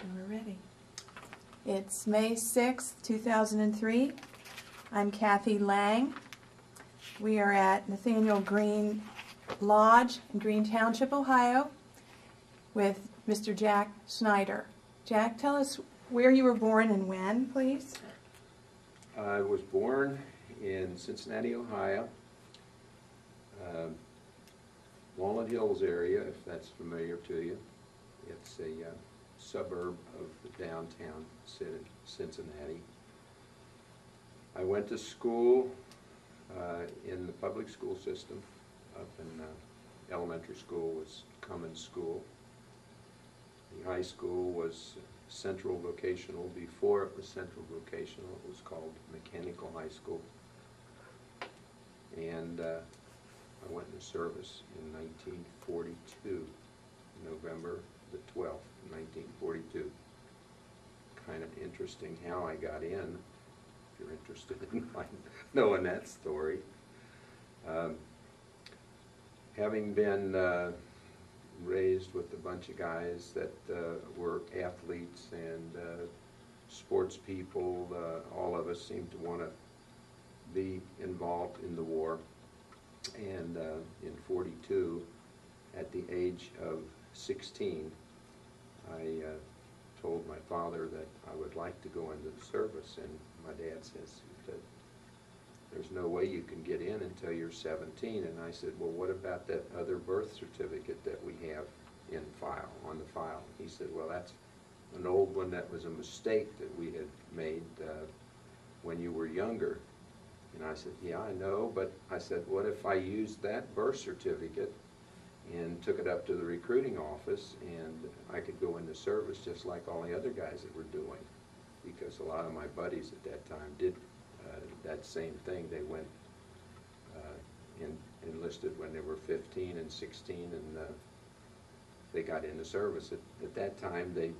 We're ready. It's May 6th, 2003. I'm Kathy Lang. We are at Nathaniel Green Lodge in Green Township, Ohio, with Mr. Jack Snyder. Jack, tell us where you were born and when, please. I was born in Cincinnati, Ohio, Walnut Hills area, if that's familiar to you. It's a suburb of the downtown city, Cincinnati. I went to school in the public school system. Up in elementary school was Cummins School. The high school was Central Vocational. Before it was Central Vocational, it was called Mechanical High School. And I went into service in 1942, November the 12th, 1942. Kind of interesting how I got in, if you're interested in knowing that story. Having been raised with a bunch of guys that were athletes and sports people, all of us seemed to want to be involved in the war. And in 42, at the age of 16, I told my father that I would like to go into the service, and my dad says that there's no way you can get in until you're 17. And I said, well, what about that other birth certificate that we have on the file? He said, well, that's an old one that was a mistake that we had made when you were younger. And I said, yeah, I know, but I said, what if I used that birth certificate and took it up to the recruiting office, and I could go into service just like all the other guys that were doing? Because a lot of my buddies at that time did that same thing. They went enlisted when they were 15 and 16, and they got into service. At that time, they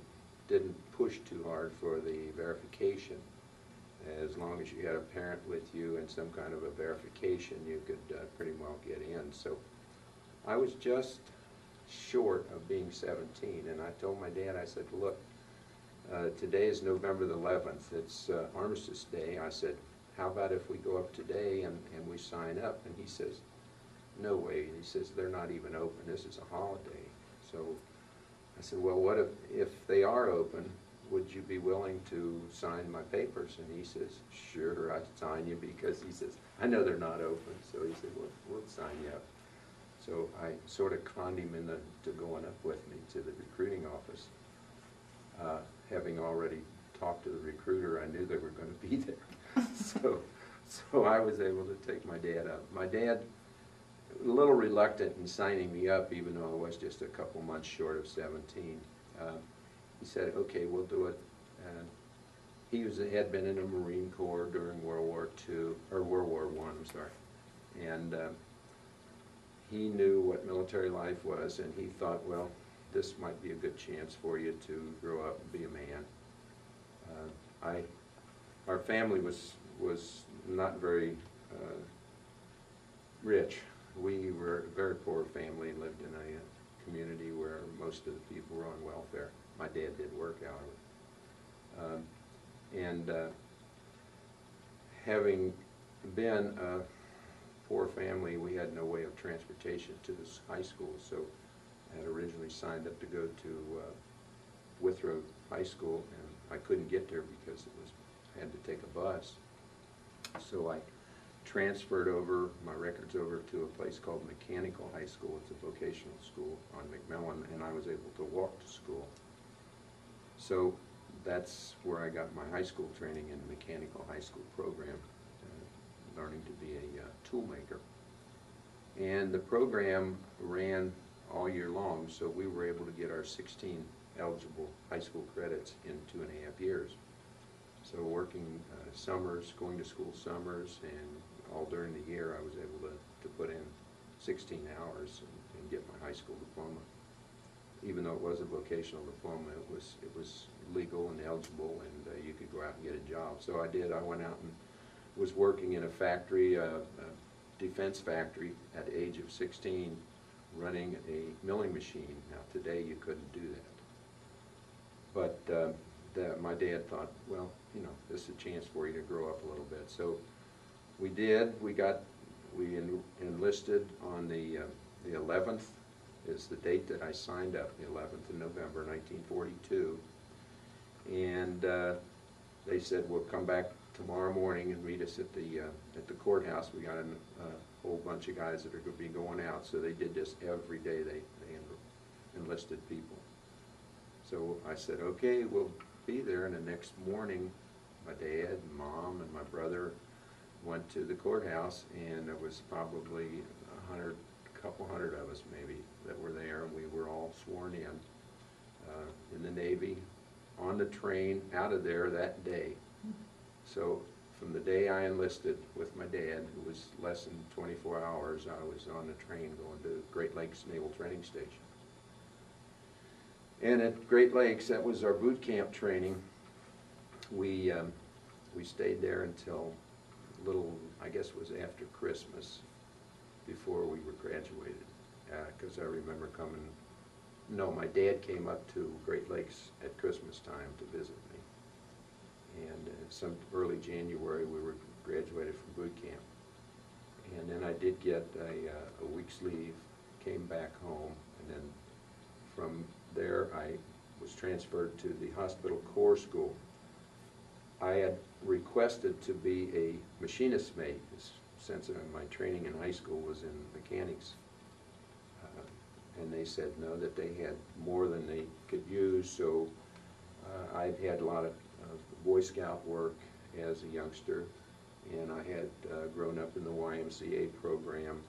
didn't push too hard for the verification. As long as you had a parent with you and some kind of a verification, you could pretty well get in. So I was just short of being 17, and I told my dad, I said, look, today is November the 11th. It's Armistice Day. I said, how about if we go up today and we sign up? And he says, no way. He says, they're not even open. This is a holiday. So I said, well, what if they are open? Would you be willing to sign my papers? And he says, sure, I'd sign you, because he says, I know they're not open. So he said, well, we'll sign you up. So I sort of conned him into going up with me to the recruiting office. Having already talked to the recruiter, I knew they were going to be there. So I was able to take my dad up. My dad, a little reluctant in signing me up, even though I was just a couple months short of 17. He said, okay, we'll do it. And he had been in the Marine Corps during World War II, or World War I, I'm sorry. And he knew what military life was, and he thought, well, this might be a good chance for you to grow up and be a man. Our family was not very rich. We were a very poor family and lived in a community where most of the people were on welfare. My dad did work, however. Having been a poor family, we had no way of transportation to this high school, so I had originally signed up to go to Withrow High School, and I couldn't get there because I had to take a bus. So I transferred over my records over to a place called Mechanical High School. It's a vocational school on McMillan, and I was able to walk to school. So that's where I got my high school training in the Mechanical High School program, learning to be a tool maker. And the program ran all year long, so we were able to get our 16 eligible high school credits in 2.5 years. So working summers, going to school summers, and all during the year I was able to put in 16 hours and get my high school diploma. Even though it was a vocational diploma, it was legal and eligible, and you could go out and get a job. So I did. I went out and was working in a factory, a defense factory, at the age of 16, running a milling machine. Now today you couldn't do that. But my dad thought, well, you know, this is a chance for you to grow up a little bit. So we did. We enlisted on the 11th is the date that I signed up, the 11th of November, 1942. And they said, we'll come back tomorrow morning and meet us at the courthouse. We got a whole bunch of guys that are going to be going out. So they did this every day. They enlisted people. So I said, okay, we'll be there. And the next morning, my dad and mom and my brother went to the courthouse, and there was probably a couple hundred of us maybe that were there, and we were all sworn in the Navy, on the train out of there that day. So from the day I enlisted with my dad, who was less than 24 hours, I was on the train going to Great Lakes Naval Training Station. And at Great Lakes, that was our boot camp training. We stayed there until I guess it was after Christmas, before we were graduated. Because I remember my dad came up to Great Lakes at Christmas time to visit me. And some early January, we were graduated from boot camp. And then I did get a week's leave, came back home, and then from there I was transferred to the Hospital Corps School. I had requested to be a machinist mate, since my training in high school was in mechanics. And they said no, that they had more than they could use. So I'd had a lot of Boy Scout work as a youngster, and I had grown up in the YMCA program.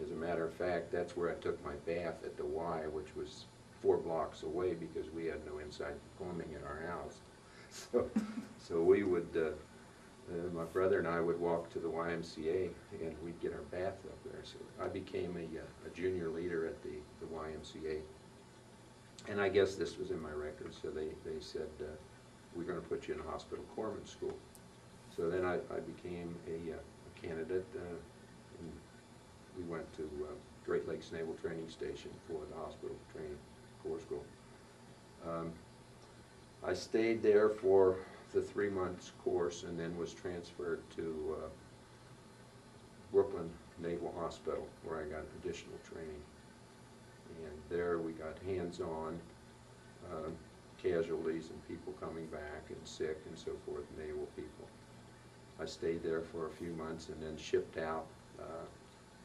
As a matter of fact, that's where I took my bath at the Y, which was 4 blocks away, because we had no inside plumbing in our house. So we would, my brother and I would walk to the YMCA, and we'd get our bath up there. So I became a junior leader at the YMCA. And I guess this was in my records, so they said, we're going to put you in a hospital corpsman school. So then I became a candidate, and we went to Great Lakes Naval Training Station for the hospital training corps school. I stayed there for the 3 months course, and then was transferred to Brooklyn Naval Hospital, where I got additional training. And there we got hands-on casualties and people coming back and sick and so forth, naval people. I stayed there for a few months and then shipped out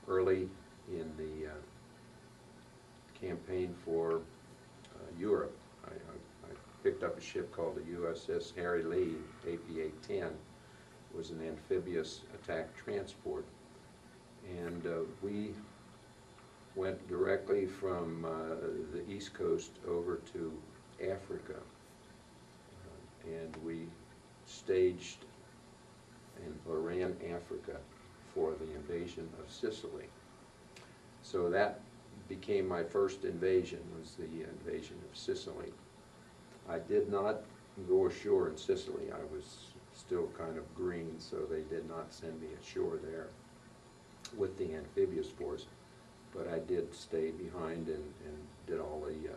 early in the campaign for Europe. I picked up a ship called the USS Harry Lee, AP-810. It was an amphibious attack transport. And we went directly from the East Coast over to Africa. And we staged in Oran, Africa, for the invasion of Sicily. So that became my first invasion, was the invasion of Sicily. I did not go ashore in Sicily. I was still kind of green, so they did not send me ashore there with the amphibious force. But I did stay behind and did all the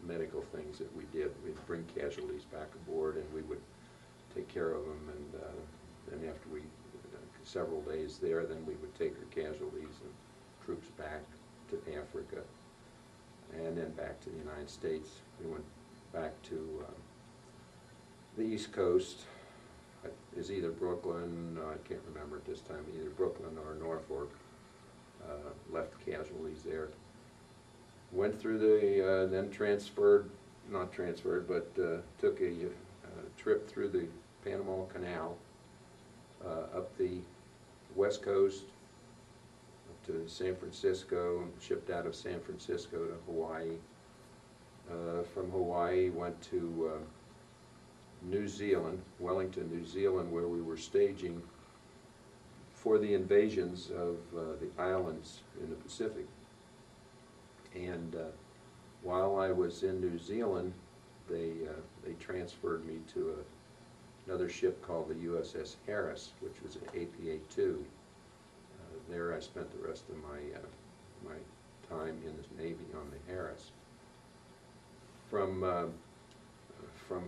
medical things that we did. We'd bring casualties back aboard, and we would take care of them. And then after several days there, then we would take our casualties and troops back to Africa, and then back to the United States. We went back to the East Coast. It was either Brooklyn, I can't remember at this time, either Brooklyn or Norfolk. Left casualties there. Went through the, then not transferred, but took a trip through the Panama Canal, up the West Coast, up to San Francisco, shipped out of San Francisco to Hawaii. From Hawaii, went to New Zealand, Wellington, New Zealand, where we were staging for the invasions of the islands in the Pacific. And while I was in New Zealand, they transferred me to another ship called the USS Harris, which was an AP-82. There I spent the rest of my time in the Navy on the Harris. From from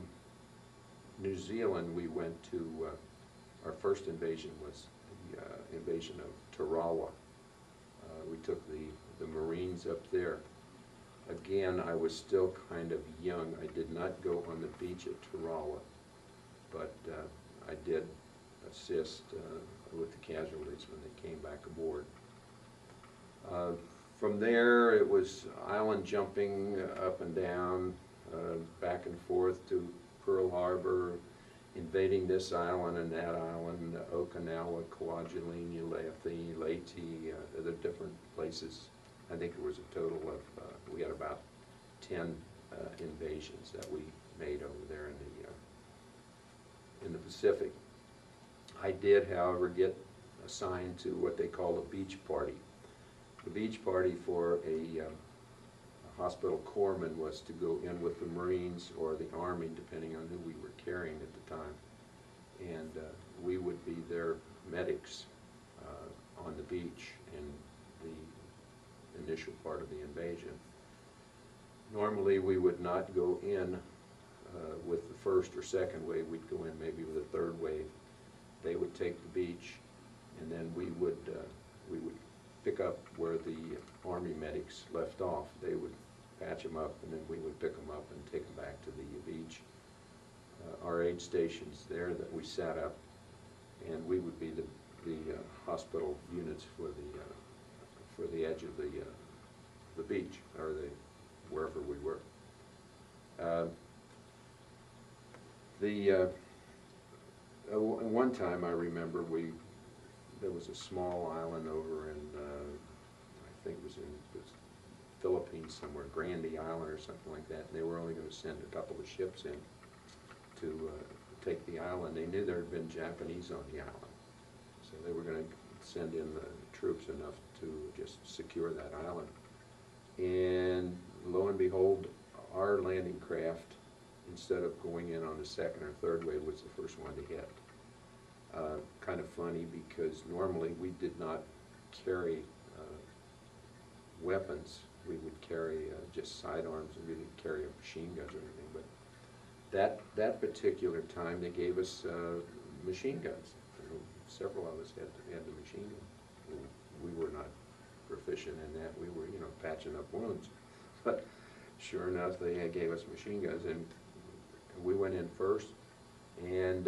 New Zealand, we went to, our first invasion was the invasion of Tarawa. We took the Marines up there. Again, I was still kind of young. I did not go on the beach at Tarawa, but I did assist with the casualties when they came back aboard. From there, it was island jumping up and down, back and forth to Pearl Harbor, invading this island and that island, Okinawa, Kwajalein, Leyte, the different places. I think it was a total of, we had about 10 invasions that we made over there in the Pacific. I did, however, get assigned to what they call a beach party. The beach party for a hospital corpsman was to go in with the Marines or the Army, depending on who we were carrying at the time. And we would be their medics on the beach in the initial part of the invasion. Normally we would not go in with the first or second wave. We'd go in maybe with a third wave. They would take the beach, and then we would pick up where the Army medics left off. They would patch them up, and then we would pick them up and take them back to the beach. Our aid stations there that we set up, and we would be the hospital units for the edge of the beach, or wherever we were. One time I remember there was a small island over in, I think it was in the Philippines somewhere, Grande Island or something like that, and they were only going to send a couple of ships in to take the island. They knew there had been Japanese on the island, so they were going to send in the troops enough to just secure that island. And lo and behold, our landing craft, instead of going in on the second or third wave, was the first one to hit. Kind of funny, because normally we did not carry weapons. We would carry just sidearms, and we didn't carry machine guns or anything. But that particular time, they gave us machine guns. Several of us had the machine gun. We were not proficient in that. We were, patching up wounds. But sure enough, they gave us machine guns, and we went in first. And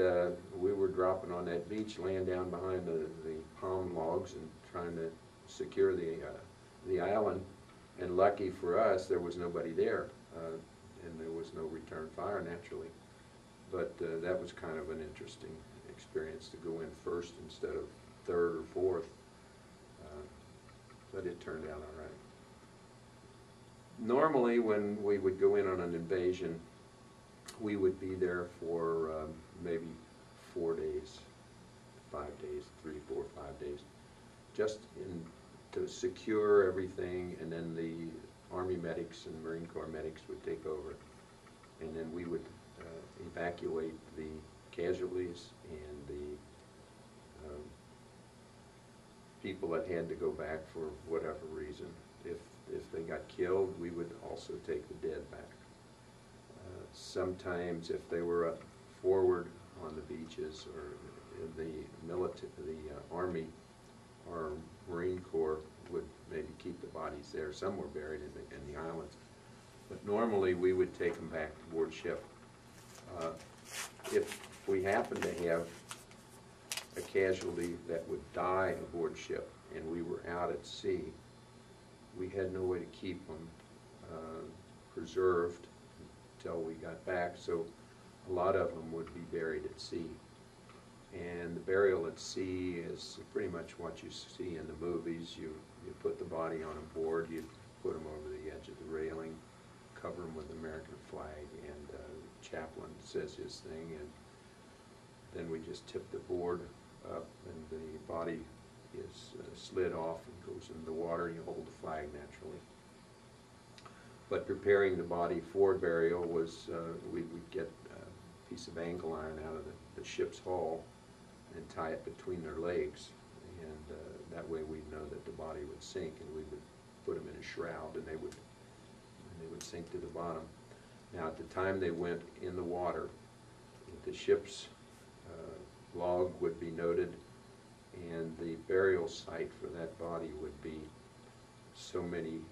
we were dropping on that beach, laying down behind the palm logs and trying to secure the island. And lucky for us, there was nobody there, and there was no return fire, naturally. But that was kind of an interesting experience, to go in first instead of third or fourth. But it turned out all right. Normally, when we would go in on an invasion, we would be there for maybe 4 days, 5 days, 3, 4, 5 days, just to secure everything, and then the Army medics and Marine Corps medics would take over, and then we would evacuate the casualties and the people that had to go back for whatever reason. If they got killed, we would also take the dead back. Sometimes, if they were up forward on the beaches, or the Army or Marine Corps would maybe keep the bodies there. Some were buried in the islands. But normally we would take them back aboard ship. If we happened to have a casualty that would die aboard ship and we were out at sea, we had no way to keep them preserved until we got back, so a lot of them would be buried at sea. And the burial at sea is pretty much what you see in the movies. You put the body on a board, you put them over the edge of the railing, cover them with the American flag, and the chaplain says his thing, and then we just tip the board up, and the body is slid off and goes into the water. You hold the flag naturally. But preparing the body for burial was, we would get a piece of angle iron out of the ship's hull and tie it between their legs, and that way we'd know that the body would sink, and we would put them in a shroud, and they would sink to the bottom. Now, at the time they went in the water, the ship's log would be noted, and the burial site for that body would be so many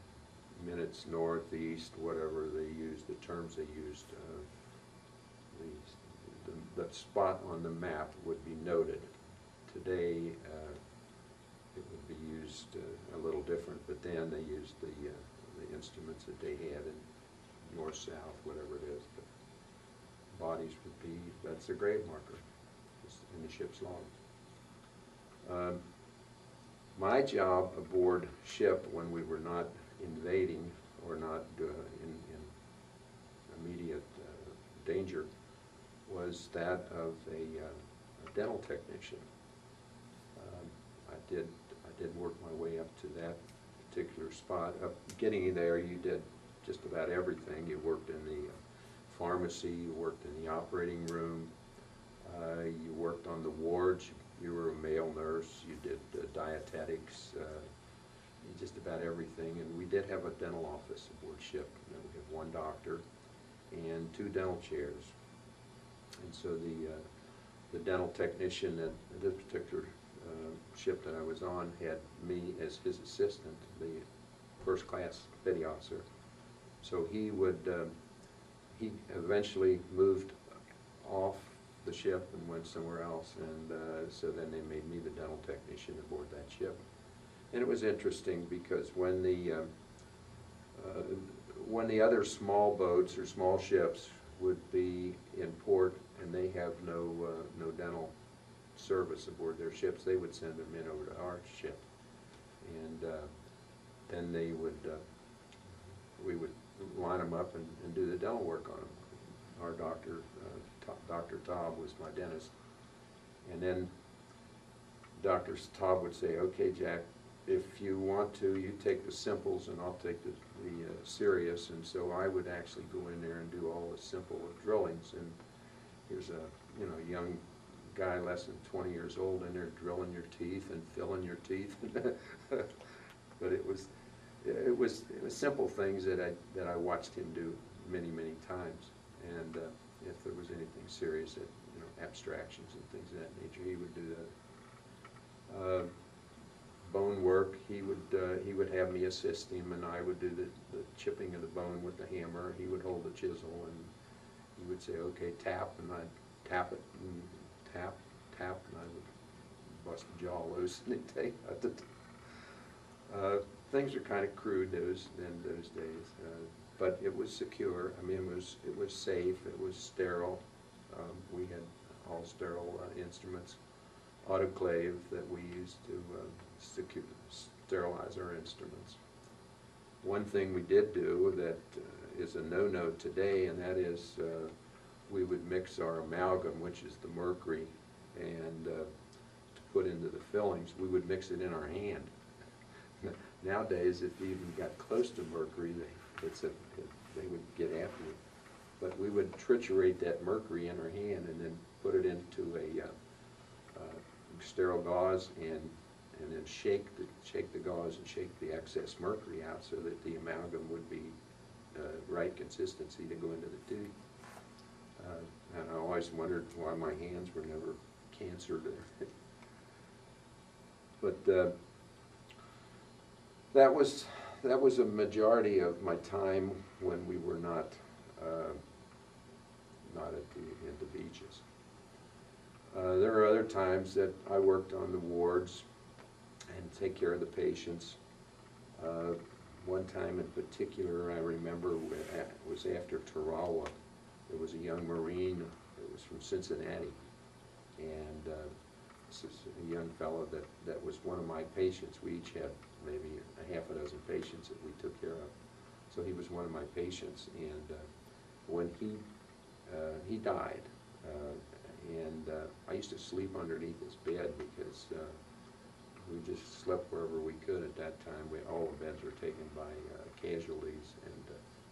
minutes northeast, whatever they used, the terms they used. The spot on the map would be noted. Today, it would be used a little different, but then they used the instruments that they had in north-south, whatever it is. But bodies would be, that's a grave marker in the ship's log. My job aboard ship when we were not invading or not in immediate danger was that of a dental technician. I did work my way up to that particular spot. Getting there, you did just about everything. You worked in the pharmacy, you worked in the operating room, you worked on the wards, you were a male nurse, you did dietetics, just about everything. And we did have a dental office aboard ship. We had one doctor and 2 dental chairs. And so the dental technician at this particular ship that I was on had me as his assistant, the first class petty officer. So he eventually moved off the ship and went somewhere else, and so then they made me the dental technician aboard that ship. And it was interesting because when the other small boats or small ships would be in port and they have no dental service aboard their ships, they would send them in over to our ship, and then they would we would line them up and do the dental work on them. Our doctor, Dr. Taub, was my dentist, and then Dr. Taub would say, "Okay, Jack, if you want to, you take the simples and I'll take the serious." And so I would actually go in there and do all the simple drillings. And here's a young guy less than 20 years old in there drilling your teeth and filling your teeth. But it was simple things that I watched him do many times. And if there was anything serious, abstractions and things of that nature, he would do that. Bone work, he would have me assist him, and I would do the chipping of the bone with the hammer. He would hold the chisel, and he would say, "Okay, tap," and I'd tap it, and tap, and I would bust the jaw loose, and they'd take it. Things are kind of crude those days, but it was secure. I mean, it was safe. It was sterile. We had all sterile instruments, autoclave that we used to sterilize our instruments. One thing we did do that is a no-no today, and that is we would mix our amalgam, which is the mercury, and to put into the fillings, we would mix it in our hand. Nowadays, if you even got close to mercury, they would get after you. But we would triturate that mercury in our hand and then put it into a sterile gauze and then shake the gauze and shake the excess mercury out so that the amalgam would be right consistency to go into the tooth. And I always wondered why my hands were never cancered. But that was a majority of my time when we were not at the beaches. There are other times that I worked on the wards and take care of the patients. One time in particular I remember was after Tarawa. There was a young Marine that was from Cincinnati, and this is a young fellow that was one of my patients. We each had maybe a half a dozen patients that we took care of. So he was one of my patients, and when he died, and I used to sleep underneath his bed because we just slept wherever we could at that time. All the beds were taken by casualties, and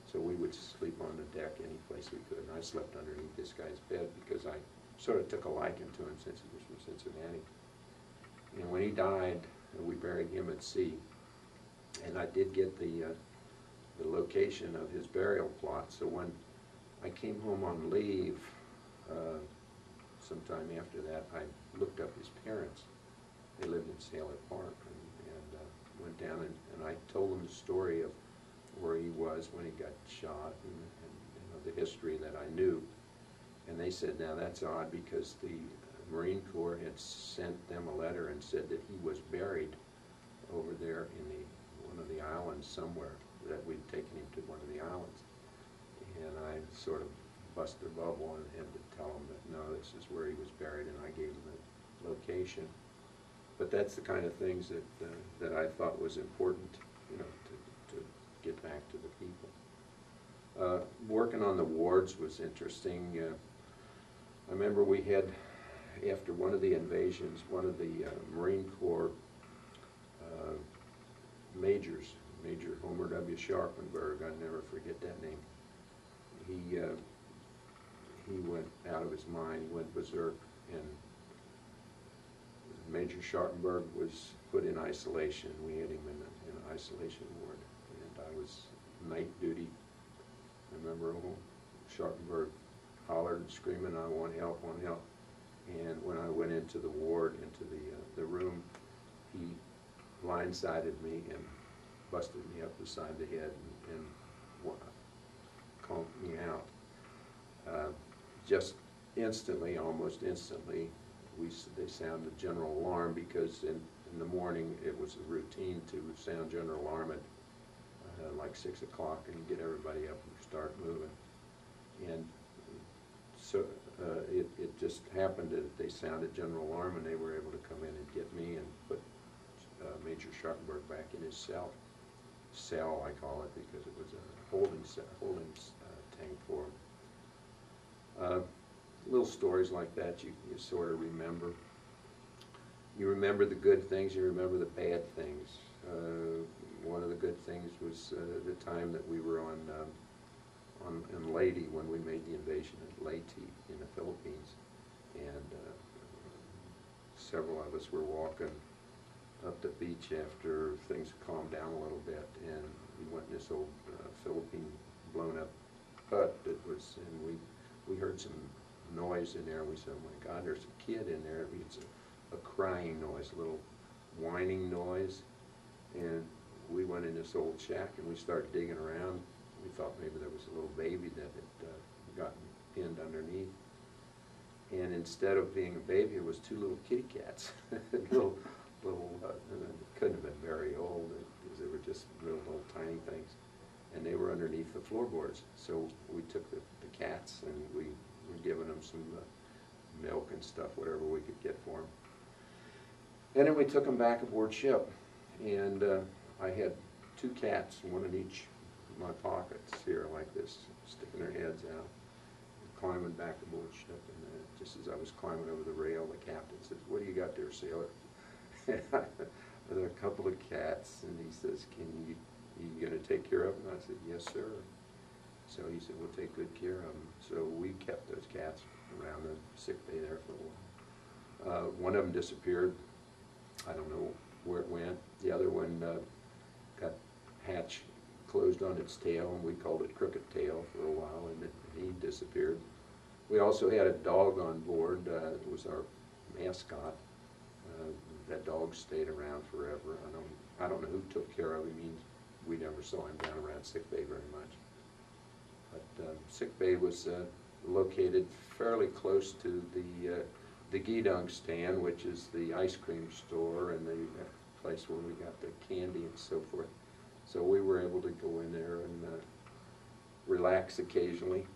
so we would sleep on the deck any place we could. And I slept underneath this guy's bed because I sort of took a liking to him since he was from Cincinnati. And when he died, we buried him at sea. And I did get the location of his burial plot. So when I came home on leave sometime after that. I looked up his parents. They lived in Sailor Park, and went down and I told them the story of where he was when he got shot and you know, the history that I knew. And they said, now that's odd because the Marine Corps had sent them a letter and said that he was buried over there in one of the islands somewhere, that we'd taken him to one of the islands. And I sort of bust their bubble and had to tell them that no, this is where he was buried, and I gave them the location. But that's the kind of things that that I thought was important, you know, to get back to the people. Working on the wards was interesting. I remember we had, after one of the invasions, one of the Marine Corps majors, Major Homer W. Sharpenberg, I'll never forget that name. He went out of his mind, went berserk, and Major Sharpenberg was put in isolation. We had him in an isolation ward, and I was night duty. I remember Sharpenberg hollered and screaming, "I want help, want help." And when I went into the ward, into the room, he blindsided me and busted me up the side of the head and conked me out. Just instantly, almost instantly, they sounded general alarm, because in the morning it was a routine to sound general alarm at like 6 o'clock and get everybody up and start moving. And so it just happened that they sounded general alarm and they were able to come in and get me and put Major Sharpenberg back in his cell. Cell, I call it, because it was a holding tank for him. Little stories like that you sort of remember. You remember the good things, you remember the bad things. One of the good things was the time that we were in Leyte when we made the invasion of Leyte in the Philippines, and several of us were walking up the beach after things calmed down a little bit, and we went in this old Philippine blown up hut that was, and we heard some noise in there, and we said, "Oh my God, there's a kid in there." It's a crying noise, a little whining noise, and we went in this old shack and we started digging around. We thought maybe there was a little baby that had gotten pinned underneath, and instead of being a baby, it was two little kitty cats. little couldn't have been very old, because they were just little tiny things, and they were underneath the floorboards. So we took the cats and we were giving them some milk and stuff, whatever we could get for them. And then we took them back aboard ship, and I had two cats, one in each of my pockets here like this, sticking their heads out, climbing back aboard ship. And just as I was climbing over the rail, the captain says, "What do you got there, sailor?" There are a couple of cats, and he says, you going to take care of them?" I said, "Yes, sir." So he said, "We'll take good care of them." So we kept those cats around the sick bay there for a while. One of them disappeared. I don't know where it went. The other one got hatch closed on its tail, and we called it Crooked Tail for a while, and he disappeared. We also had a dog on board. It was our mascot. That dog stayed around forever. I don't know who took care of him. We never saw him down around sick bay very much. But sick bay was located fairly close to the Gidung stand, which is the ice cream store and the place where we got the candy and so forth. So we were able to go in there and relax occasionally.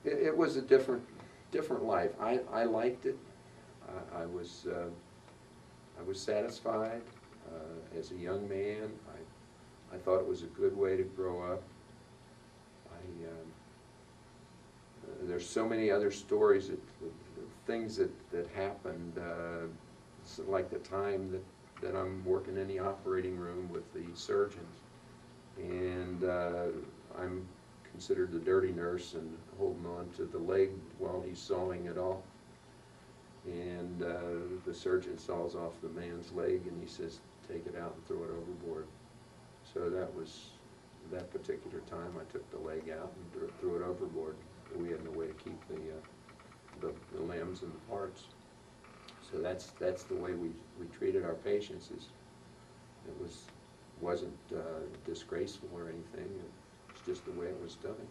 It was a different life. I liked it. I was satisfied as a young man. I thought it was a good way to grow up. There's so many other stories, things that happened, like the time that I'm working in the operating room with the surgeons, and I'm considered the dirty nurse and holding on to the leg while he's sawing it off. And the surgeon saws off the man's leg, and he says, "Take it out and throw it overboard." So that was that particular time, I took the leg out and threw it overboard. We had no way to keep the limbs and the parts. So that's the way we treated our patients. It wasn't disgraceful or anything. It's just the way it was done.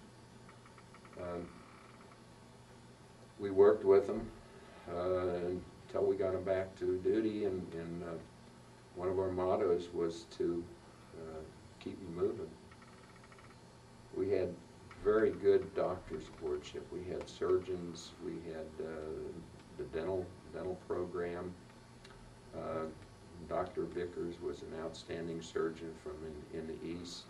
We worked with them until we got them back to duty, and one of our mottos was to keep them moving. We had very good doctors aboard ship. We had surgeons, we had the dental program. Dr. Vickers was an outstanding surgeon from in the East.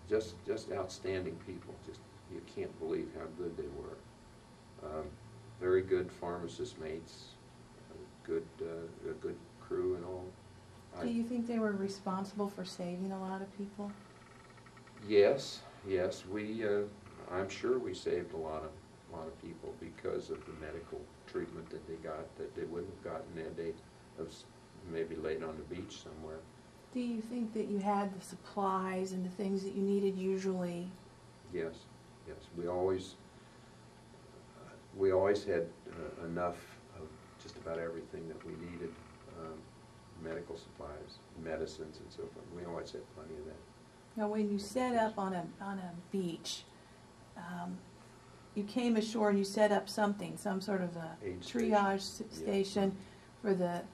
Just outstanding people. Just you can't believe how good they were. Very good pharmacist mates, a good crew and all. Do you think they were responsible for saving a lot of people? Yes. I'm sure we saved a lot of people because of the medical treatment that they got that they wouldn't have gotten had they have maybe laid on the beach somewhere. Do you think that you had the supplies and the things that you needed usually? Yes. We always had enough of just about everything that we needed. Medical supplies, medicines, and so forth. We always had plenty of that. Now, when you set up on a beach, you came ashore and you set up something, some sort of a triage station for the,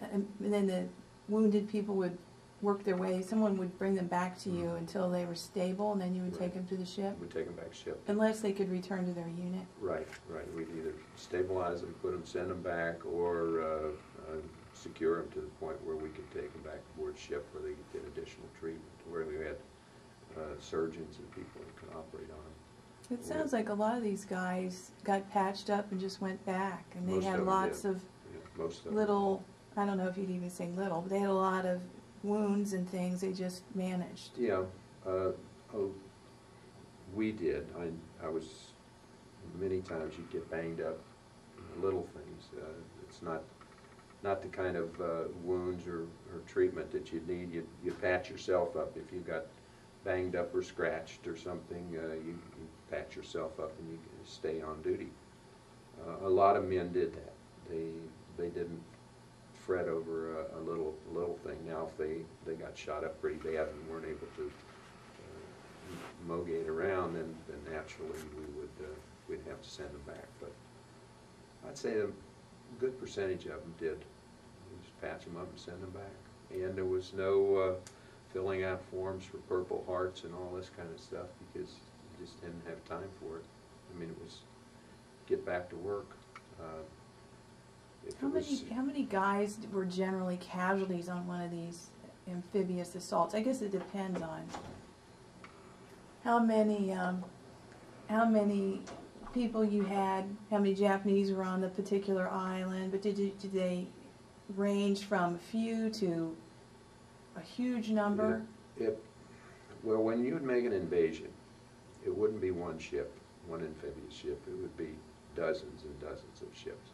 and then the wounded people would work their way. Someone would bring them back to you until they were stable, and then you would take them to the ship? We'd take them back ship. Unless they could return to their unit? Right. We'd either stabilize them, send them back, or secure them to the point where we could take them back aboard ship where they could get additional treatment, where we had surgeons and people who could operate on them. It sounds like a lot of these guys got patched up and just went back, and they had lots of little, I don't know if you'd even say little, but they had a lot of wounds and things they just managed. Yeah, we did. I was, many times you'd get banged up, little things. It's not the kind of wounds or treatment that you'd need. You patch yourself up if you got banged up or scratched or something. You patch yourself up and you stay on duty. A lot of men did that. They didn't fret over a little thing. Now, if they got shot up pretty bad and weren't able to mogate around, then naturally we'd have to send them back. But I'd say a good percentage of them did. Just patch them up and send them back. And there was no filling out forms for Purple Hearts and all this kind of stuff because you just didn't have time for it. I mean, it was get back to work. How many guys were generally casualties on one of these amphibious assaults? I guess it depends on how many people you had, how many Japanese were on the particular island, but did they range from a few to a huge number? Well, when you would make an invasion, it wouldn't be one ship, one amphibious ship. It would be dozens and dozens of ships.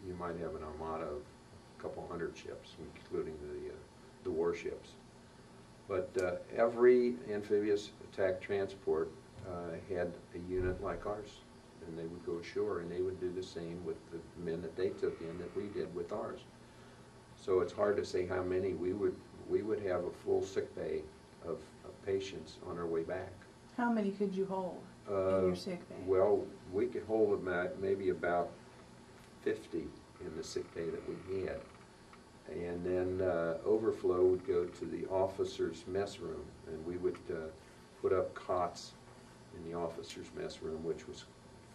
You might have an armada of a couple hundred ships, including the warships. But every amphibious attack transport had a unit like ours, and they would go ashore, and they would do the same with the men that they took in that we did with ours. So it's hard to say how many. We would have a full sick bay of patients on our way back. How many could you hold in your sick bay? Well, we could hold maybe about 50 in the sick bay that we had. And then overflow would go to the officers' mess room, and we would put up cots in the officers' mess room, which was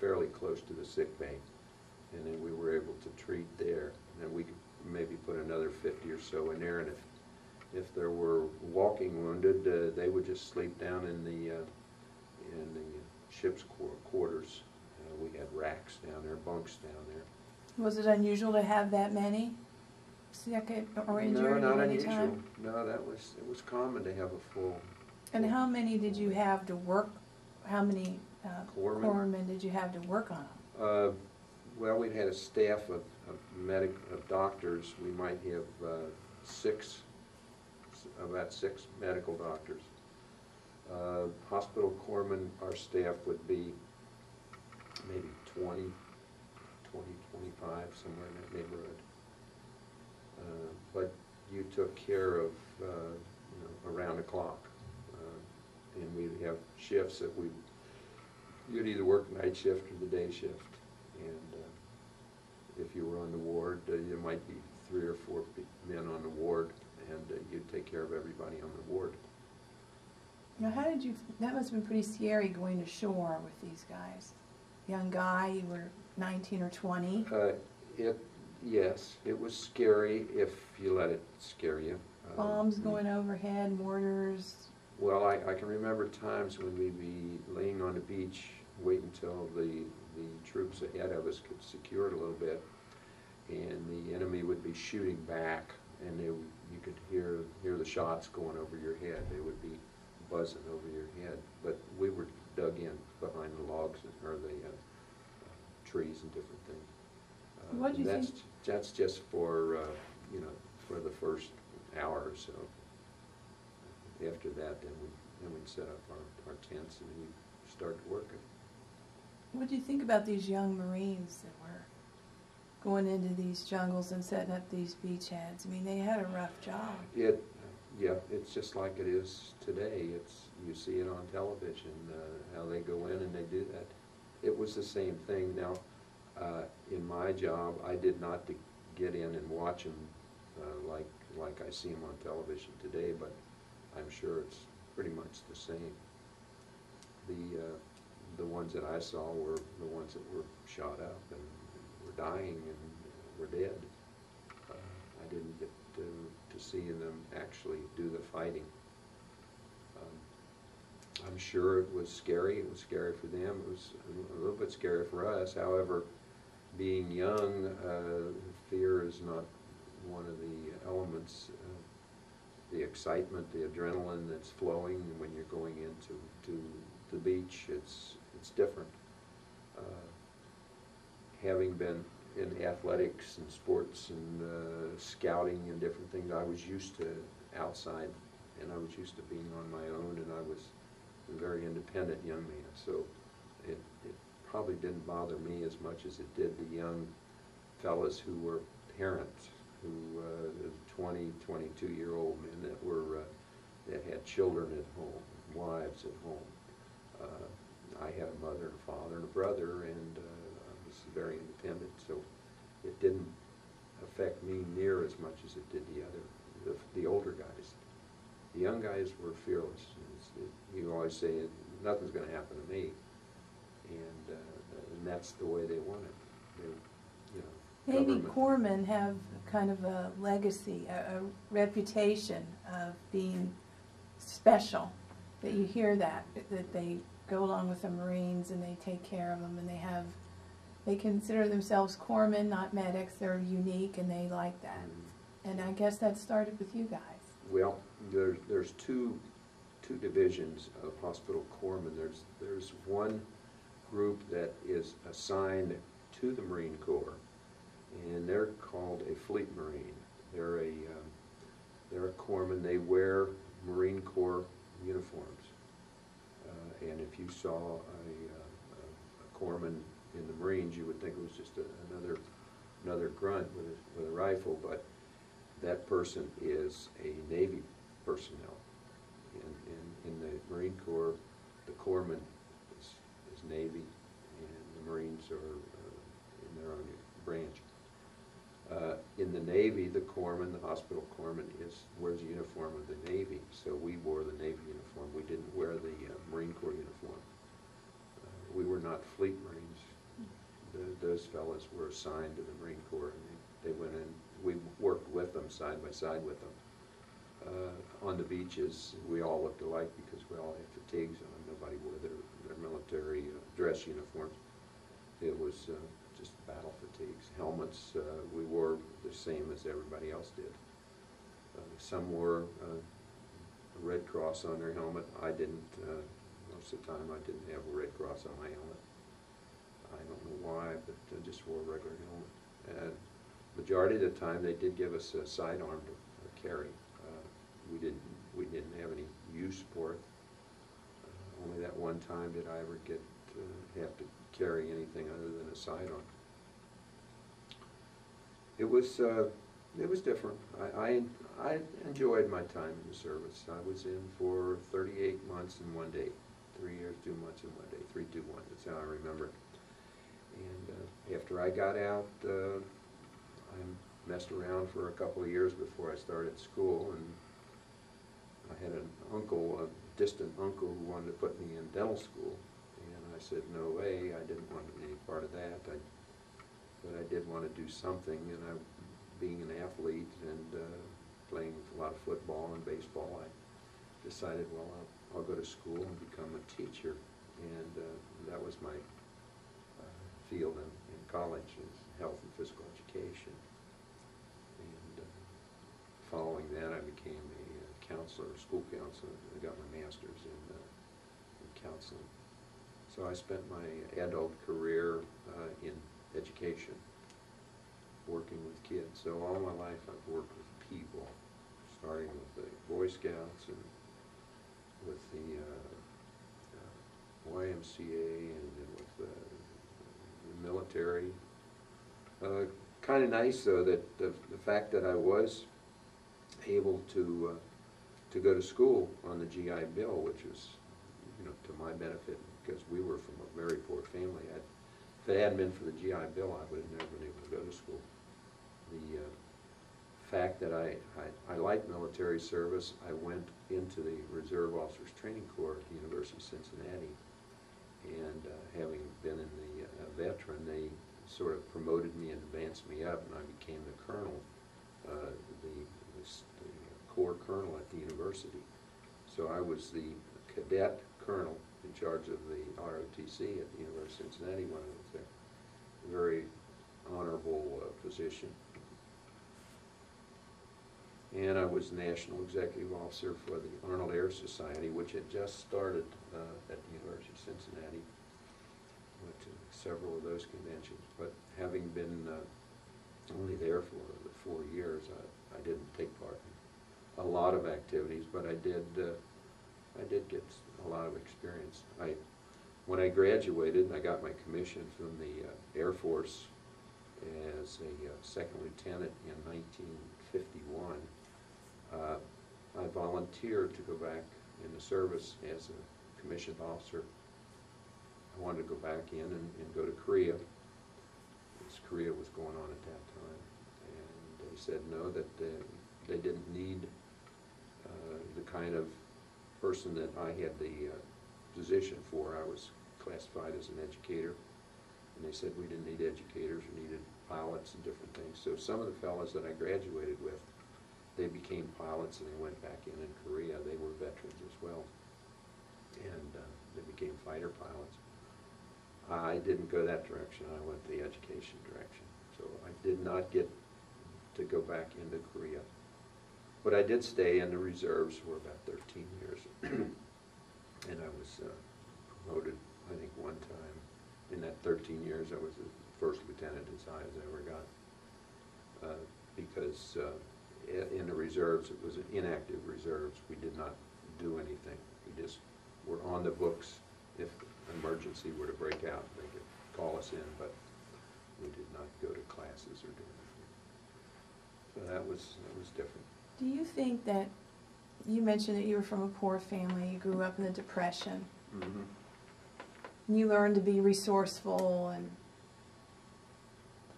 fairly close to the sick bay. And then we were able to treat there. And we could maybe put another 50 or so in there, and if there were walking wounded, they would just sleep down in the ship's quarters. We had racks down there, bunks down there. Was it unusual to have that many sick or injured at any time? No, it was common to have a full. And how many did you have to work? How many corpsmen did you have to work on them? Well, we had a staff of doctors. We might have six about 6 medical doctors. Hospital corpsmen, our staff would be maybe 20, 25, somewhere in that neighborhood. But you took care of, around the clock. And we'd have shifts that you'd either work night shift or the day shift. And if you were on the ward, there might be 3 or 4 men on the ward, and you'd take care of everybody on the ward. Now, that must have been pretty scary going to shore with these guys. Young guy, you were 19 or 20. Yes, it was scary if you let it scare you. Bombs going overhead, mortars. Well, I can remember times when we'd be laying on the beach, waiting until the troops ahead of us could secure it a little bit, and the enemy would be shooting back, and you could hear the shots going over your head. They would be buzzing over your head, but we were dug in behind the logs or the trees and different things. What do you think? That's just for for the first hour or so. After that, then we'd set up our tents and we'd start working. What do you think about these young Marines that were going into these jungles and setting up these beachheads? I mean, they had a rough job. Yeah, it's just like it is today. You see it on television, how they go in and they do that. It was the same thing. Now, in my job, I did not get in and watch them like I see them on television today, but I'm sure it's pretty much the same. The ones that I saw were the ones that were shot up and were dying and were dead. I didn't get to see them actually do the fighting. I'm sure it was scary. It was scary for them. It was a little bit scary for us. However, being young, fear is not one of the elements. The excitement, the adrenaline that's flowing when you're going into the beach, it's different. Having been in athletics and sports and scouting and different things, I was used to outside, and I was used to being on my own, and I was a very independent young man. So it probably didn't bother me as much as it did the young fellas who were parents, who 20, 22-year-old men that had children at home, wives at home. I had a mother and a father and a brother, and I was very independent, so it didn't affect me near as much as it did the older guys. The young guys were fearless. You always say, nothing's going to happen to me, and that's the way they want it. Navy corpsmen have kind of a legacy, a reputation of being special. That you hear that they go along with the Marines and they take care of them, and they consider themselves corpsmen, not medics. They're unique and they like that. And I guess that started with you guys. Well, there's two divisions of hospital corpsmen. There's one group that is assigned to the Marine Corps, and they're called a Fleet Marine. They're a corpsman. They wear Marine Corps uniforms. And if you saw a corpsman in the Marines, you would think it was just another grunt with a rifle, but that person is a Navy personnel. In the Marine Corps, the corpsman is Navy, and the Marines are in their own branch. In the Navy, the corpsman, the hospital corpsman, wears the uniform of the Navy, so we wore the Navy uniform. We didn't wear the Marine Corps uniform. We were not Fleet Marines. Those fellows were assigned to the Marine Corps, and they went in. We worked with them, side by side with them. On the beaches, we all looked alike because we all had fatigues on. Nobody wore their military dress uniforms. It was just battle fatigues. Helmets, we wore the same as everybody else did. Some wore a Red Cross on their helmet. I didn't. Most of the time I didn't have a Red Cross on my helmet. I don't know why, but I just wore a regular helmet. Majority of the time they did give us a sidearm to carry. we didn't have any youth sport. Only that one time did I ever get have to carry anything other than a sidearm. It was different. I enjoyed my time in the service. I was in for 38 months and 1 day, 3 years, 2 months and 1 day, 3, 2, 1. That's how I remember it. And after I got out, I messed around for a couple of years before I started school, and I had an uncle, a distant uncle, who wanted to put me in dental school, and I said no way. I didn't want any part of that. But I did want to do something, and being an athlete and playing a lot of football and baseball, I decided, well, I'll go to school and become a teacher, and that was my field in college, is health and physical education. And following that, I became a counselor, school counselor. I got my master's in counseling. So I spent my adult career in education, working with kids. So all my life I've worked with people, starting with the Boy Scouts and with the YMCA and then with the military. Kind of nice though that the fact that I was able to go to school on the GI Bill, which was, you know, to my benefit, because we were from a very poor family. If it hadn't been for the GI Bill, I would have never been able to go to school. The fact that I liked military service, I went into the Reserve Officers Training Corps at the University of Cincinnati, and having been in the veteran, they sort of promoted me and advanced me up, and I became the colonel, the corps colonel at the university. So I was the cadet colonel in charge of the ROTC at the University of Cincinnati when I was there. A very honorable position. And I was National Executive Officer for the Arnold Air Society, which had just started at the University of Cincinnati. Went to several of those conventions, but having been only there for the 4 years, I didn't take part in a lot of activities, but I did get a lot of experience. When I graduated, I got my commission from the Air Force as a second lieutenant in 1951. I volunteered to go back in the service as a commissioned officer. I wanted to go back in and go to Korea, because Korea was going on at that time. And they said no, that they didn't need the kind of person that I had the position for. I was classified as an educator, and they said we didn't need educators, we needed pilots and different things. So some of the fellows that I graduated with, they became pilots and they went back in Korea. They were veterans as well, and they became fighter pilots. I didn't go that direction. I went the education direction. So I did not get to go back into Korea. But I did stay in the reserves for about 13 years. And I was promoted, I think, one time. In that 13 years, I was the first lieutenant as high as I ever got. Because in the reserves, it was an inactive reserves. We did not do anything. We just were on the books. If an emergency were to break out, they could call us in, but we did not go to classes or do anything. So that was different. Do you think that, you mentioned that you were from a poor family, you grew up in the Depression, and you learned to be resourceful and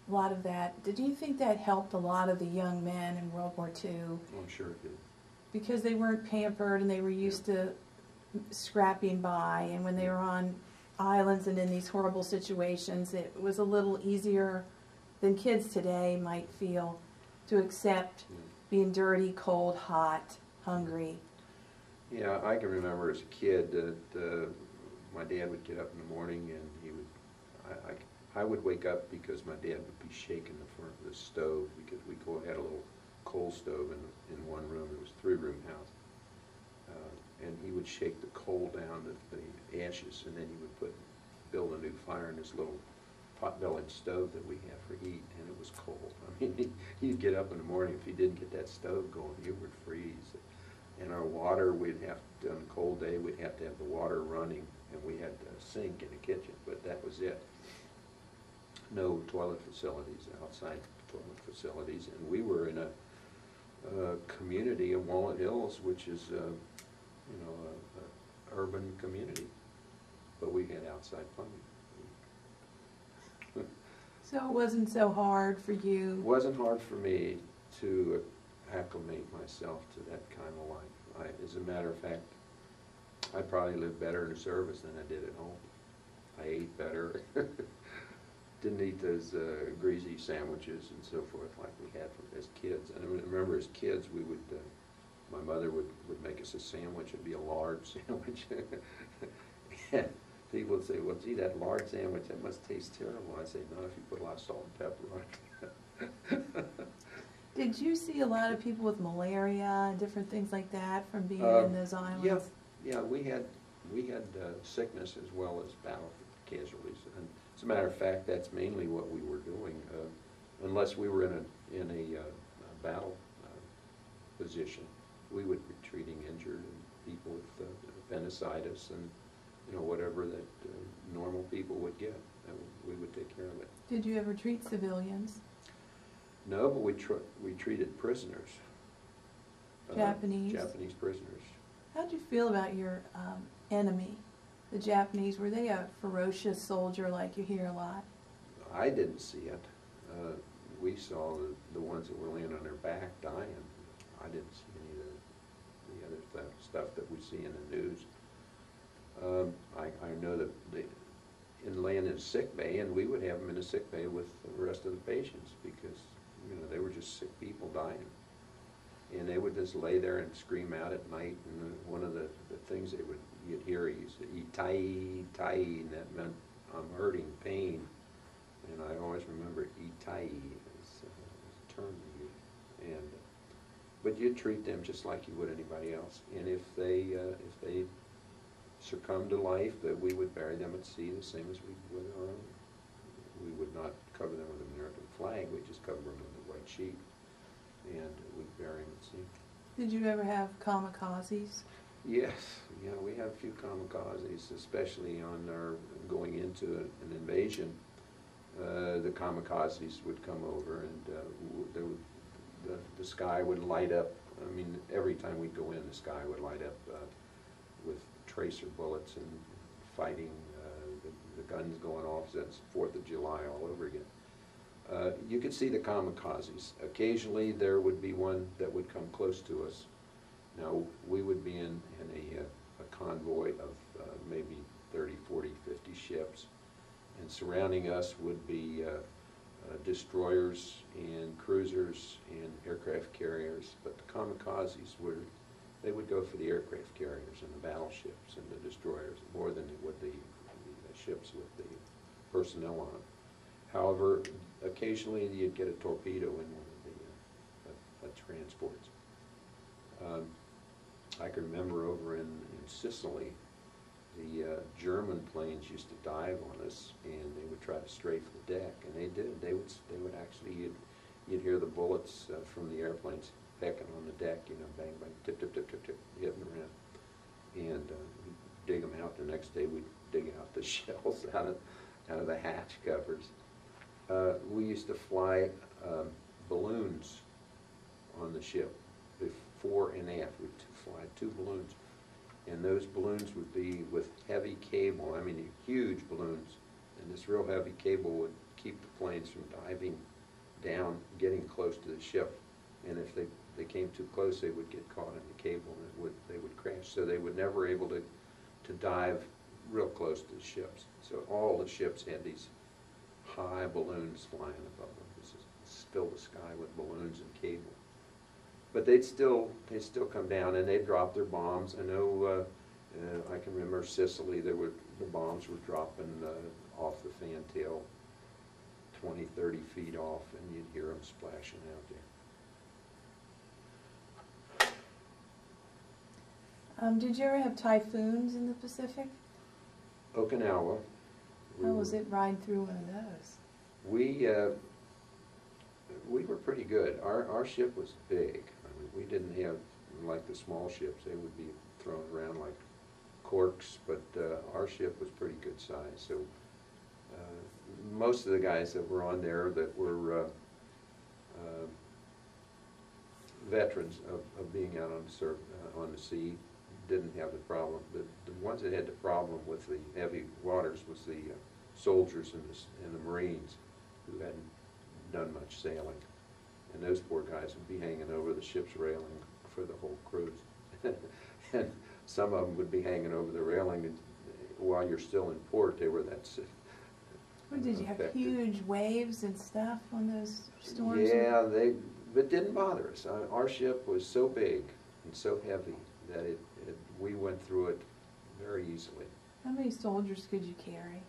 a lot of that. Did you think that helped a lot of the young men in World War II? Oh, I'm sure it did. Because they weren't pampered and they were used to scrapping by, and when they were on islands and in these horrible situations, it was a little easier than kids today might feel to accept being dirty, cold, hot, hungry. Yeah, I can remember as a kid that my dad would get up in the morning and he would, I would wake up because my dad would be shaking the front of the stove, because we had a little coal stove in one room. It was a 3-room house. And he would shake the coal down to the ashes, and then he would build a new fire in this little pot-bellied stove that we had for heat, and it was cold. I mean, he'd get up in the morning, if he didn't get that stove going, he would freeze. And our water, we'd have to, on a cold day, we'd have to have the water running, and we had a sink in the kitchen, but that was it. No toilet facilities, outside toilet facilities, and we were in a community of Walnut Hills, which is, you know, a urban community, but we had outside plumbing. So it wasn't so hard for you? It wasn't hard for me to acclimate myself to that kind of life. As a matter of fact, I probably lived better in the service than I did at home. I ate better. Didn't eat those greasy sandwiches and so forth like we had as kids. And I remember as kids, we would, my mother would make us a sandwich. It'd be a large sandwich. And people would say, well, gee, that large sandwich, that must taste terrible. I'd say, no, if you put a lot of salt and pepper on it. Did you see a lot of people with malaria and different things like that from being in those islands? Yeah, we had sickness as well as battle casualties. And as a matter of fact, that's mainly what we were doing. Unless we were in a battle position, we would be treating injured and people with appendicitis and, you know, whatever that normal people would get. We would take care of it. Did you ever treat civilians? No, but we treated prisoners. Japanese? Japanese prisoners. How'd you feel about your enemy, the Japanese? Were they a ferocious soldier like you hear a lot? I didn't see it. We saw the ones that were laying on their back dying. I didn't see any of the other stuff that we see in the news. I know that in laying in sick bay, and we would have them in a sick bay with the rest of the patients because, you know, they were just sick people dying. And they would just lay there and scream out at night, and one of the things you'd hear, he used to itai, itai, and that meant I'm hurting, pain. And I always remember itai as a term to use. But you'd treat them just like you would anybody else. And if they succumbed to life, that we would bury them at sea the same as we would our own. We would not cover them with an American flag, we'd just cover them with a white sheet, and we'd bury them at sea. Did you ever have kamikazes? Yes, yeah, we had a few kamikazes, especially on our going into an invasion. The kamikazes would come over, and the sky would light up. I mean, every time we'd go in, the sky would light up with tracer bullets and fighting, the guns going off. So that's 4th of July all over again. You could see the kamikazes. Occasionally there would be one that would come close to us. Now, we would be in a convoy of maybe 30, 40, 50 ships, and surrounding us would be destroyers and cruisers and aircraft carriers, but the kamikazes they would go for the aircraft carriers and the battleships and the destroyers more than they would the ships with the personnel on them. However, occasionally you'd get a torpedo in one of the transports. I can remember over in Sicily, the German planes used to dive on us, and they would try to strafe the deck, and they did. They would actually, you'd hear the bullets from the airplanes pecking on the deck, you know, bang, bang, tip, tip, tip, tip, tip, hitting around. And we'd dig them out. The next day we'd dig out the shells out of the hatch covers. We used to fly balloons on the ship, before and aft. We'd fly 2 balloons. And those balloons would be with heavy cable, I mean huge balloons. And this real heavy cable would keep the planes from diving down, getting close to the ship. And if they came too close, they would get caught in the cable and they would crash. So they were never able to dive real close to the ships. So all the ships had these high balloons flying above them. Just fill the sky with balloons and cable. But they'd still come down and they'd drop their bombs. I know, I can remember Sicily, the bombs were dropping off the fantail 20, 30 feet off, and you'd hear them splashing out there. Did you ever have typhoons in the Pacific? Okinawa. How was it riding through one of those? We were pretty good. Our ship was big. I mean, we like the small ships. They would be thrown around like corks, but our ship was pretty good size. So most of the guys that were on there that were veterans of being out on the sea didn't have the problem. The ones that had the problem with the heavy waters was the soldiers and the Marines who hadn't done much sailing. And those poor guys would be hanging over the ship's railing for the whole cruise. And some of them would be hanging over the railing, and while you're still in port, they were that sick. Well, did you have huge waves and stuff on those storms? Yeah, it didn't bother us. Our ship was so big and so heavy that we went through it very easily. How many soldiers could you carry?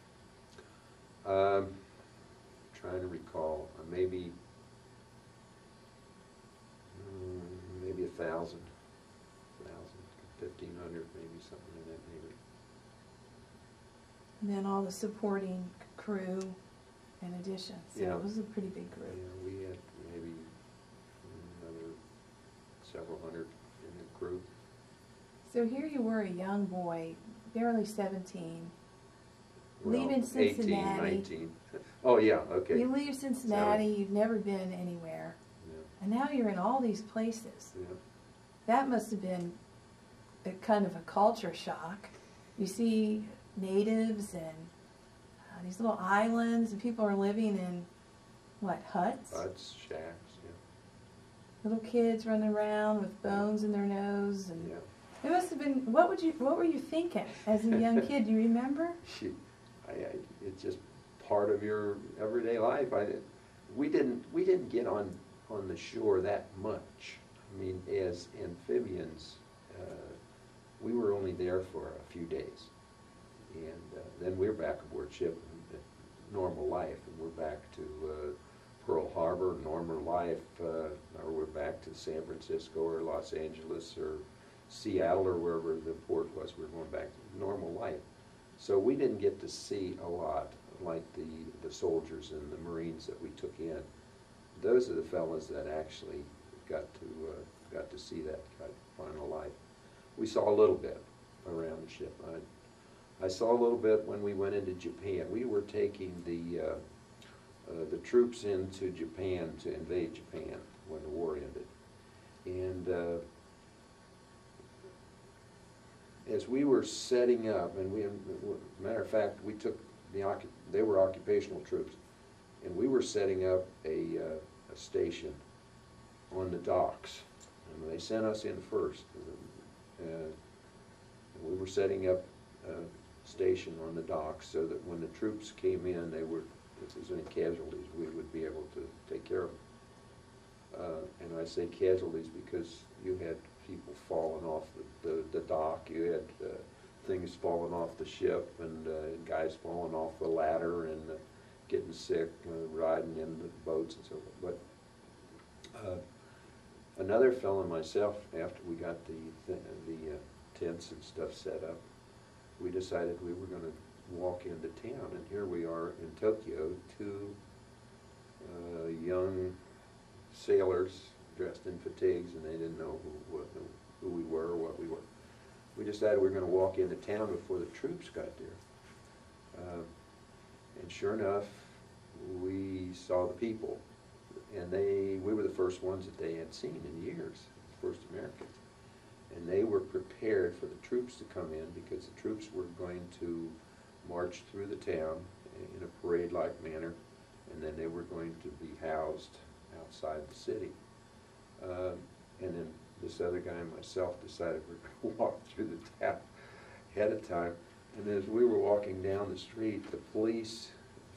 Trying to recall, maybe 1,000, 1,500, maybe something in that neighborhood. And then all the supporting crew in addition. So yeah. It was a pretty big group. Yeah, we had maybe another several hundred in the crew. So here you were, a young boy, barely 17, Well, leaving Cincinnati. 18, 19. Oh yeah, okay. You leave Cincinnati, you've never been anywhere, Yeah. and now you're in all these places. Yeah. That must have been a kind of a culture shock. You see natives and these little islands, and people are living in, what, huts? Huts, shacks, yeah. Little kids running around with bones in their nose, and Yeah. it must have been. What were you thinking as a young kid? Do you remember? It's just part of your everyday life. We didn't get on the shore that much. I mean, as amphibians, we were only there for a few days, and then we're back aboard ship, normal life, and we're back to Pearl Harbor, normal life, or we're back to San Francisco or Los Angeles or Seattle or wherever the port was. We're going back to normal life. So we didn't get to see a lot like the soldiers and the Marines that we took in. Those are the fellas that actually got to see that final life. We saw a little bit around the ship. I saw a little bit when we went into Japan. We were taking the troops into Japan to invade Japan when the war ended. And as we were setting up, and matter of fact, we took they were occupational troops, and we were setting up a station on the docks, and they sent us in first. And we were setting up a station on the docks so that when the troops came in, if there's any casualties, we would be able to take care of them. And I say casualties because you had people falling off the dock, you had things falling off the ship, and guys falling off the ladder and getting sick, riding in the boats and so forth. But another fellow and myself, after we got the tents and stuff set up, we decided we were going to walk into town, and here we are in Tokyo, two young sailors dressed in fatigues, and they didn't know who we were or what we were. We decided we were going to walk into town before the troops got there. And sure enough, we saw the people, and we were the first ones that they had seen in years, first Americans. And they were prepared for the troops to come in because the troops were going to march through the town in a parade-like manner, and then they were going to be housed outside the city. And then this other guy and myself decided we were going to walk through the town ahead of time. And as we were walking down the street, the police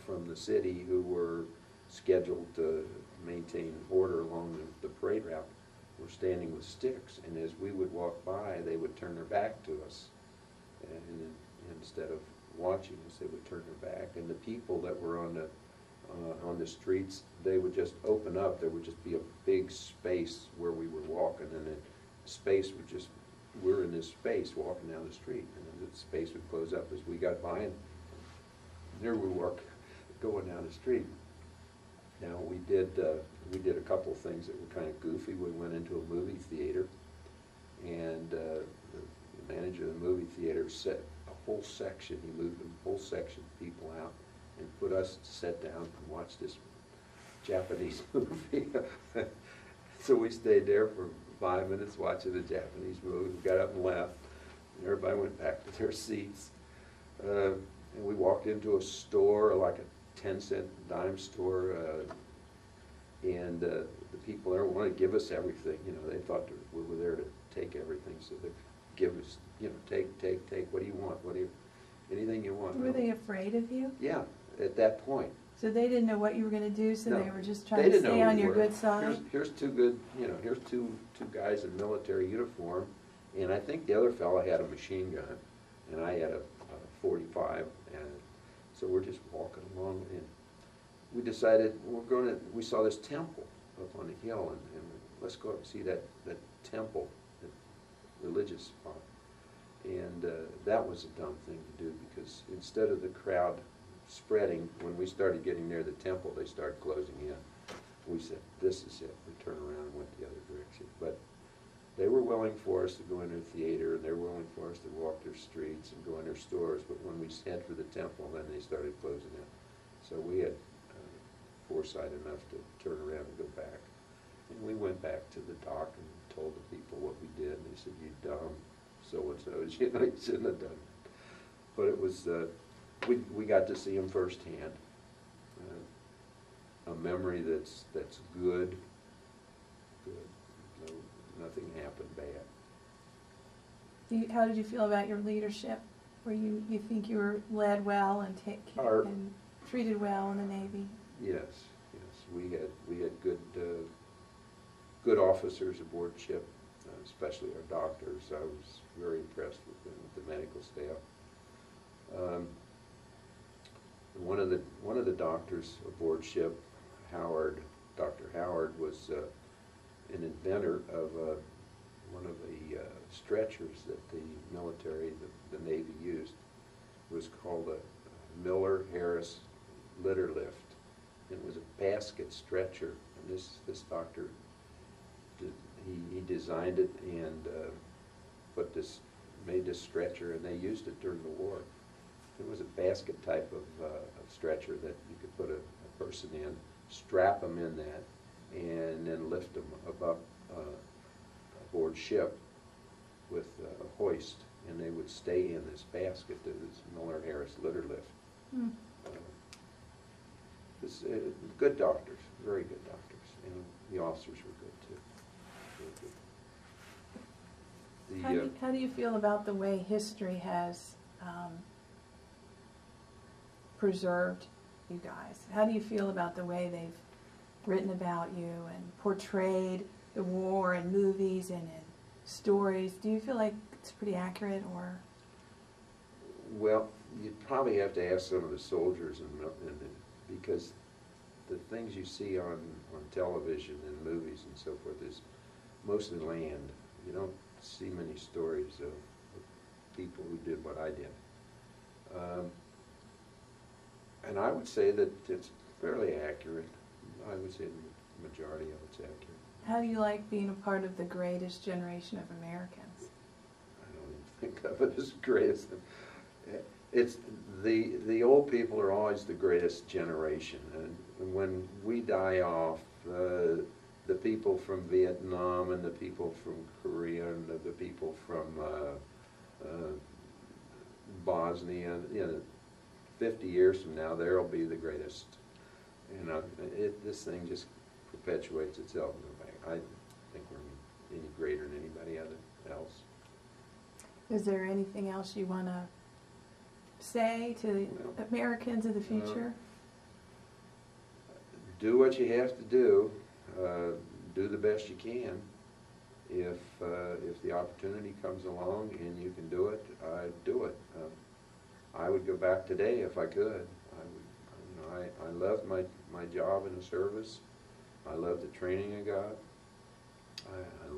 from the city who were scheduled to maintain order along the parade route were standing with sticks. And as we would walk by, they would turn their back to us. And instead of watching us, they would turn their back. And the people that were on the streets, they would just open up. There would just be a big space where we were walking, and the space would just, we're in this space walking down the street, and then the space would close up as we got by, and there we were going down the street. Now we did a couple of things that were kind of goofy. We went into a movie theater, section. He moved a whole section of people out and put us to sit down and watch this Japanese movie. So we stayed there for 5 minutes watching the Japanese movie. We got up and left, and everybody went back to their seats. And we walked into a store, like a 10-cent dime store, and the people there wanted to give us everything. You know, they thought that we were there to take everything, so they give us, you know, take. What do you want? Anything you want. Were they afraid of you? Yeah, at that point. So they didn't know what you were going to do, so No, they were just trying to stay on your good side? Here's two good, you know, here's two guys in military uniform, and I think the other fellow had a machine gun, and I had a 45, and so we're just walking along, and we decided we saw this temple up on the hill, and let's go up and see that temple, that religious spot. And that was a dumb thing to do, because instead of the crowd spreading, when we started getting near the temple, they started closing in. We said, this is it. We turned around and went the other direction. But they were willing for us to go in their theater, and they were willing for us to walk their streets and go in their stores, but when we head for the temple, then they started closing in. So we had foresight enough to turn around and go back. And we went back to the dock and told the people what we did, and they said, you dumb so-and-so, you know, you shouldn't have done it. But it was, we got to see him firsthand. A memory that's good. No, nothing happened bad. How did you feel about your leadership? Were you think you were led well and and treated well in the Navy? Yes, we had good officers aboard ship, especially our doctors. I was very impressed with them, with the medical staff. One of the doctors aboard ship, Dr. Howard, was an inventor of one of the stretchers that the military, the Navy used. It was called a Miller-Harris litter lift. It was a basket stretcher, and this doctor, he designed it and made this stretcher, and they used it during the war. It was a basket type of stretcher that you could put a person in, strap them in that, and then lift them above aboard ship with a hoist, and they would stay in this basket, this Miller-Harris litter lift. Hmm. Good doctors, very good doctors, and the officers were good too. How do you feel about the way history has preserved you guys? How do you feel about the way they've written about you and portrayed the war in movies and in stories? Do you feel like it's pretty accurate, or? Well, you'd probably have to ask some of the soldiers, because the things you see on television and movies and so forth is mostly land. You don't see many stories of people who did what I did. And I would say that it's fairly accurate. I would say the majority of it's accurate. How do you like being a part of the greatest generation of Americans? I don't even think of it as greatest. It's the old people are always the greatest generation, and when we die off, the people from Vietnam and the people from Korea and the people from Bosnia, 50 years from now, they'll be the greatest. This thing just perpetuates itself. I don't think we're any greater than anybody else. Is there anything else you want to say to Americans of the future? Do what you have to do. Do the best you can. If the opportunity comes along and you can do it, do it. I would go back today if I could. I loved my job in the service. I loved the training I got. I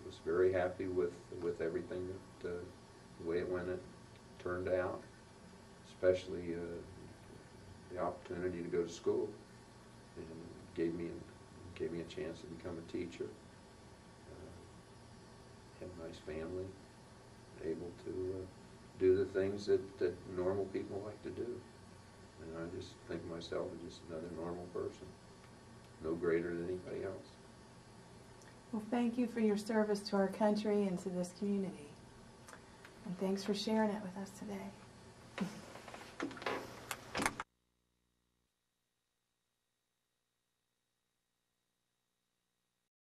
was very happy with everything that the way it turned out, especially the opportunity to go to school, and gave me a chance to become a teacher. Had a nice family, able to do the things that normal people like to do. And I just think of myself as just another normal person, no greater than anybody else. Well, thank you for your service to our country and to this community. And thanks for sharing it with us today.